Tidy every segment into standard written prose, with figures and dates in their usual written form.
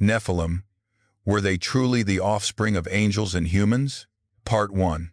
Nephilim, were they truly the offspring of angels and humans? Part 1.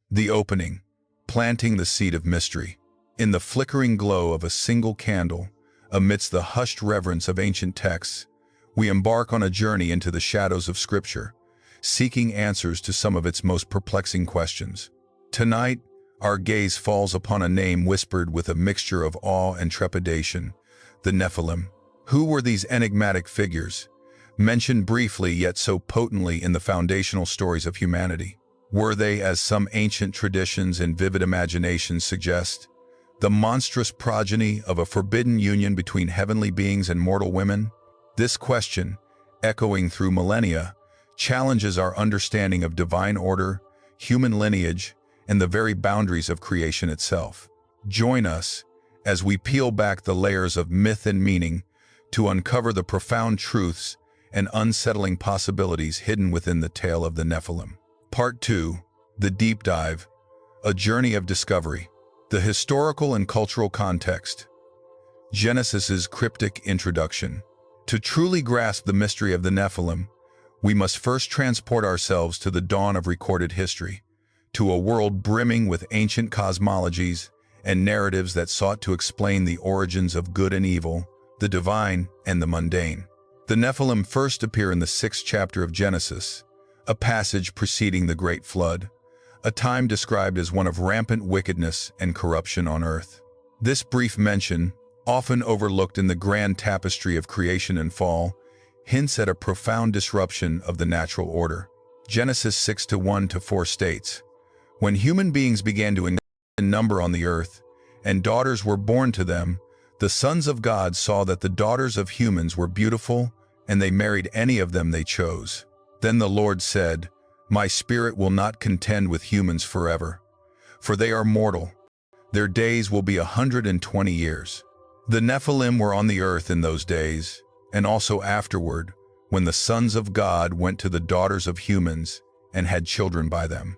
The opening, planting the seed of mystery. In the flickering glow of a single candle, amidst the hushed reverence of ancient texts, we embark on a journey into the shadows of Scripture, seeking answers to some of its most perplexing questions. Tonight, our gaze falls upon a name whispered with a mixture of awe and trepidation, the Nephilim. Who were these enigmatic figures, mentioned briefly yet so potently in the foundational stories of humanity? Were they, as some ancient traditions and vivid imaginations suggest, the monstrous progeny of a forbidden union between heavenly beings and mortal women? This question, echoing through millennia, challenges our understanding of divine order, human lineage, and the very boundaries of creation itself. Join us as we peel back the layers of myth and meaning to uncover the profound truths and unsettling possibilities hidden within the tale of the Nephilim. Part 2. The Deep Dive, a journey of discovery. The historical and cultural context. Genesis's cryptic introduction. To truly grasp the mystery of the Nephilim, we must first transport ourselves to the dawn of recorded history, to a world brimming with ancient cosmologies and narratives that sought to explain the origins of good and evil, the divine and the mundane. The Nephilim first appear in the 6th chapter of Genesis, a passage preceding the Great Flood, a time described as one of rampant wickedness and corruption on earth. This brief mention, often overlooked in the grand tapestry of creation and fall, hints at a profound disruption of the natural order. Genesis 6:1-4 states, "When human beings began to increase in number on the earth, and daughters were born to them, the sons of God saw that the daughters of humans were beautiful, and they married any of them they chose. Then the Lord said, 'My spirit will not contend with humans forever, for they are mortal. Their days will be 120 years. The Nephilim were on the earth in those days, and also afterward, when the sons of God went to the daughters of humans and had children by them.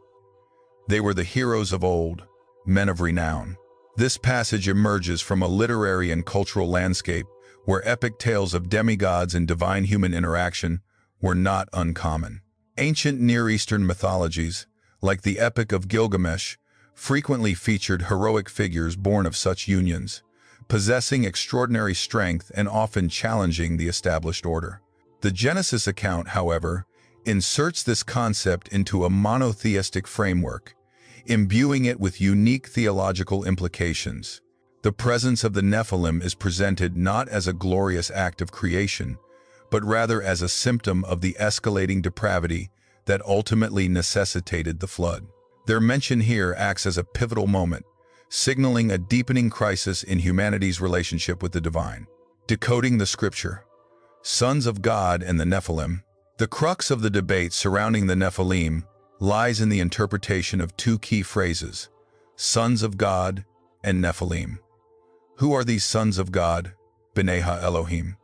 They were the heroes of old, men of renown." This passage emerges from a literary and cultural landscape where epic tales of demigods and divine human interaction were not uncommon. Ancient Near Eastern mythologies, like the Epic of Gilgamesh, frequently featured heroic figures born of such unions, possessing extraordinary strength and often challenging the established order. The Genesis account, however, inserts this concept into a monotheistic framework, imbuing it with unique theological implications. The presence of the Nephilim is presented not as a glorious act of creation, but rather as a symptom of the escalating depravity that ultimately necessitated the flood. Their mention here acts as a pivotal moment, signaling a deepening crisis in humanity's relationship with the divine. Decoding the Scripture. Sons of God and the Nephilim. The crux of the debate surrounding the Nephilim lies in the interpretation of two key phrases, sons of God and Nephilim. Who are these sons of God, B'nai Ha-Elohim?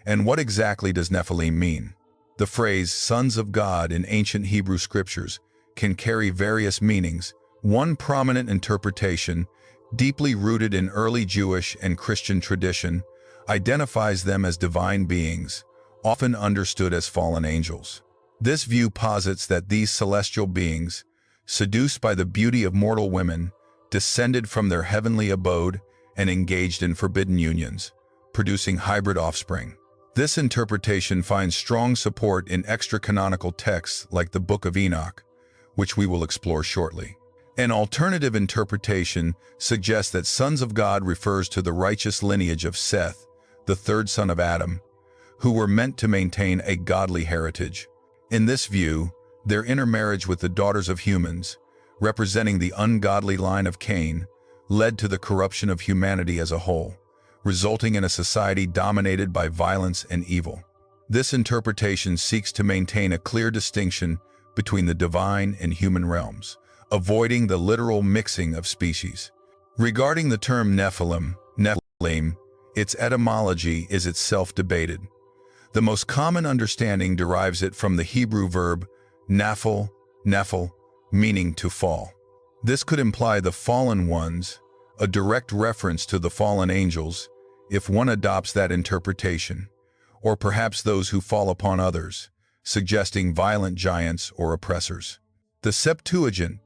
And what exactly does Nephilim mean? The phrase sons of God in ancient Hebrew scriptures can carry various meanings. One prominent interpretation, deeply rooted in early Jewish and Christian tradition, identifies them as divine beings, often understood as fallen angels. This view posits that these celestial beings, seduced by the beauty of mortal women, descended from their heavenly abode and engaged in forbidden unions, producing hybrid offspring. This interpretation finds strong support in extra-canonical texts like the Book of Enoch, which we will explore shortly. An alternative interpretation suggests that sons of God refers to the righteous lineage of Seth, the third son of Adam, who were meant to maintain a godly heritage. In this view, their intermarriage with the daughters of humans, representing the ungodly line of Cain, led to the corruption of humanity as a whole, resulting in a society dominated by violence and evil. This interpretation seeks to maintain a clear distinction between the divine and human realms, avoiding the literal mixing of species. Regarding the term Nephilim, its etymology is itself debated. The most common understanding derives it from the Hebrew verb naphal, meaning to fall. This could imply the fallen ones, a direct reference to the fallen angels, if one adopts that interpretation, or perhaps those who fall upon others, suggesting violent giants or oppressors. The Septuagint,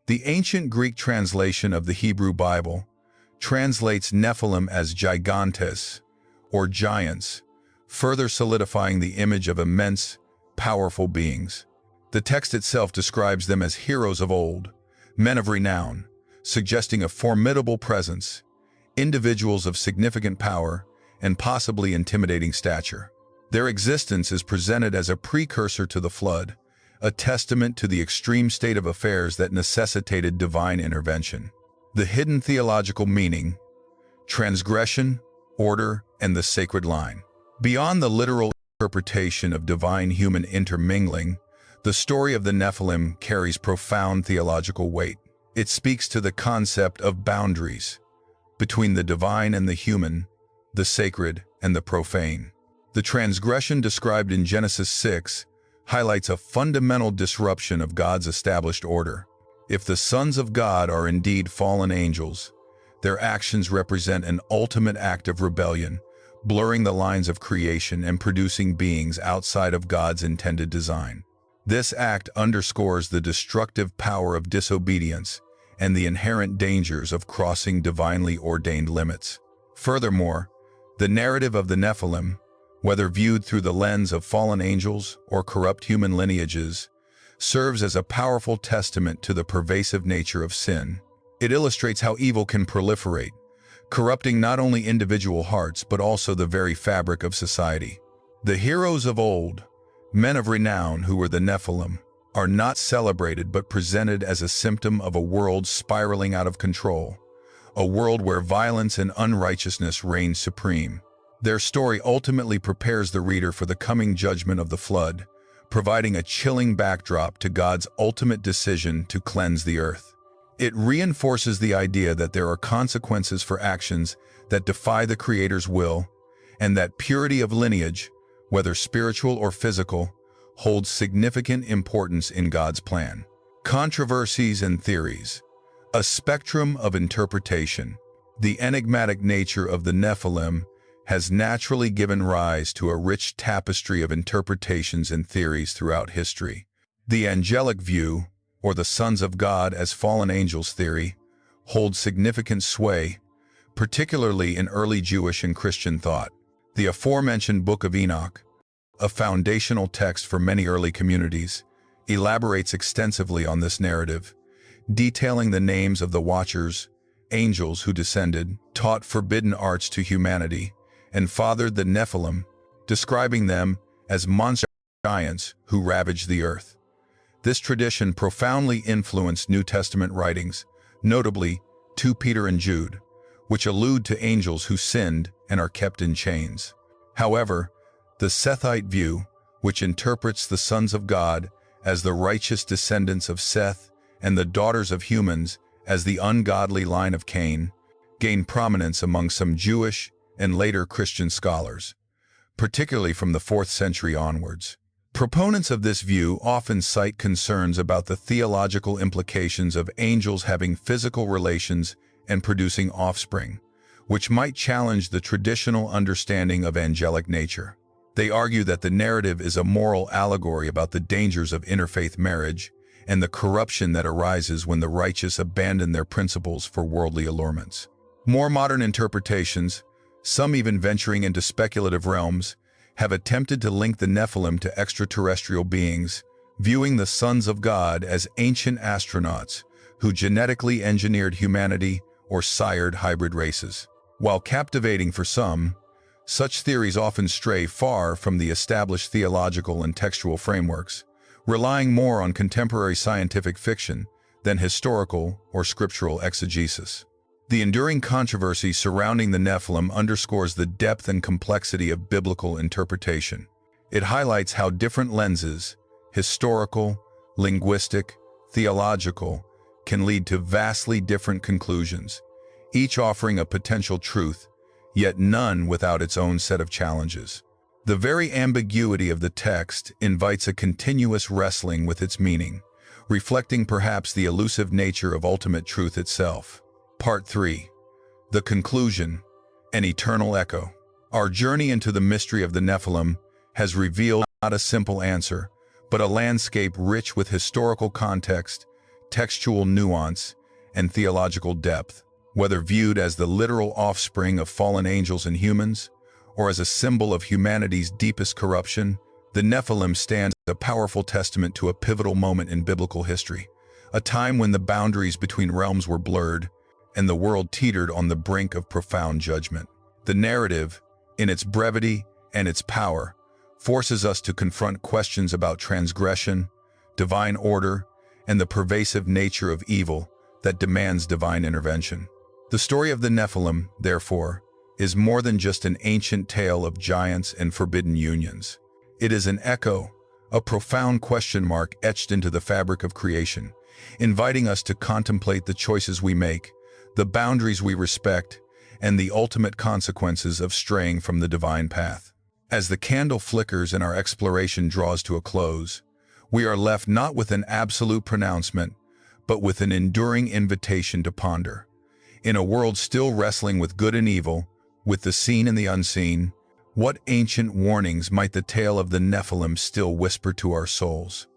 the ancient Greek translation of the Hebrew Bible, translates Nephilim as gigantes, or giants, further solidifying the image of immense, powerful beings. The text itself describes them as heroes of old, men of renown, suggesting a formidable presence, individuals of significant power, and possibly intimidating stature. Their existence is presented as a precursor to the flood, a testament to the extreme state of affairs that necessitated divine intervention. The hidden theological meaning, transgression, order, and the sacred line. Beyond the literal interpretation of divine-human intermingling, the story of the Nephilim carries profound theological weight. It speaks to the concept of boundaries between the divine and the human, the sacred and the profane. The transgression described in Genesis 6 highlights a fundamental disruption of God's established order. If the sons of God are indeed fallen angels, their actions represent an ultimate act of rebellion, blurring the lines of creation and producing beings outside of God's intended design. This act underscores the destructive power of disobedience and the inherent dangers of crossing divinely ordained limits. Furthermore, the narrative of the Nephilim, whether viewed through the lens of fallen angels or corrupt human lineages, serves as a powerful testament to the pervasive nature of sin. It illustrates how evil can proliferate, corrupting not only individual hearts but also the very fabric of society. The heroes of old, men of renown who were the Nephilim, are not celebrated but presented as a symptom of a world spiraling out of control, a world where violence and unrighteousness reign supreme. Their story ultimately prepares the reader for the coming judgment of the flood, providing a chilling backdrop to God's ultimate decision to cleanse the earth. It reinforces the idea that there are consequences for actions that defy the Creator's will, and that purity of lineage, whether spiritual or physical, holds significant importance in God's plan. Controversies and theories. A spectrum of interpretation. The enigmatic nature of the Nephilim has naturally given rise to a rich tapestry of interpretations and theories throughout history. The angelic view, or the sons of God as fallen angels theory, holds significant sway, particularly in early Jewish and Christian thought. The aforementioned Book of Enoch, a foundational text for many early communities, elaborates extensively on this narrative, detailing the names of the Watchers, angels who descended, taught forbidden arts to humanity, and fathered the Nephilim, describing them as monster giants who ravaged the earth. This tradition profoundly influenced New Testament writings, notably 2 Peter and Jude, which allude to angels who sinned and are kept in chains. However, the Sethite view, which interprets the sons of God as the righteous descendants of Seth and the daughters of humans as the ungodly line of Cain, gained prominence among some Jewish and later Christian scholars, particularly from the 4th century onwards. Proponents of this view often cite concerns about the theological implications of angels having physical relations and producing offspring, which might challenge the traditional understanding of angelic nature. They argue that the narrative is a moral allegory about the dangers of interfaith marriage and the corruption that arises when the righteous abandon their principles for worldly allurements. More modern interpretations, some even venturing into speculative realms, have attempted to link the Nephilim to extraterrestrial beings, viewing the sons of God as ancient astronauts who genetically engineered humanity or sired hybrid races. While captivating for some, such theories often stray far from the established theological and textual frameworks, relying more on contemporary scientific fiction than historical or scriptural exegesis. The enduring controversy surrounding the Nephilim underscores the depth and complexity of biblical interpretation. It highlights how different lenses, historical, linguistic, theological, can lead to vastly different conclusions, each offering a potential truth, yet none without its own set of challenges. The very ambiguity of the text invites a continuous wrestling with its meaning, reflecting perhaps the elusive nature of ultimate truth itself. Part 3. The conclusion, an eternal echo. Our journey into the mystery of the Nephilim has revealed not a simple answer, but a landscape rich with historical context, textual nuance, and theological depth. Whether viewed as the literal offspring of fallen angels and humans, or as a symbol of humanity's deepest corruption, the Nephilim stands as a powerful testament to a pivotal moment in biblical history, a time when the boundaries between realms were blurred and the world teetered on the brink of profound judgment. The narrative, in its brevity and its power, forces us to confront questions about transgression, divine order, and the pervasive nature of evil that demands divine intervention. The story of the Nephilim, therefore, is more than just an ancient tale of giants and forbidden unions. It is an echo, a profound question mark etched into the fabric of creation, inviting us to contemplate the choices we make, the boundaries we respect, and the ultimate consequences of straying from the divine path. As the candle flickers and our exploration draws to a close, we are left not with an absolute pronouncement, but with an enduring invitation to ponder. In a world still wrestling with good and evil, with the seen and the unseen, what ancient warnings might the tale of the Nephilim still whisper to our souls?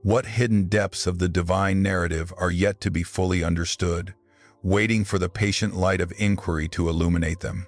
What hidden depths of the divine narrative are yet to be fully understood, waiting for the patient light of inquiry to illuminate them?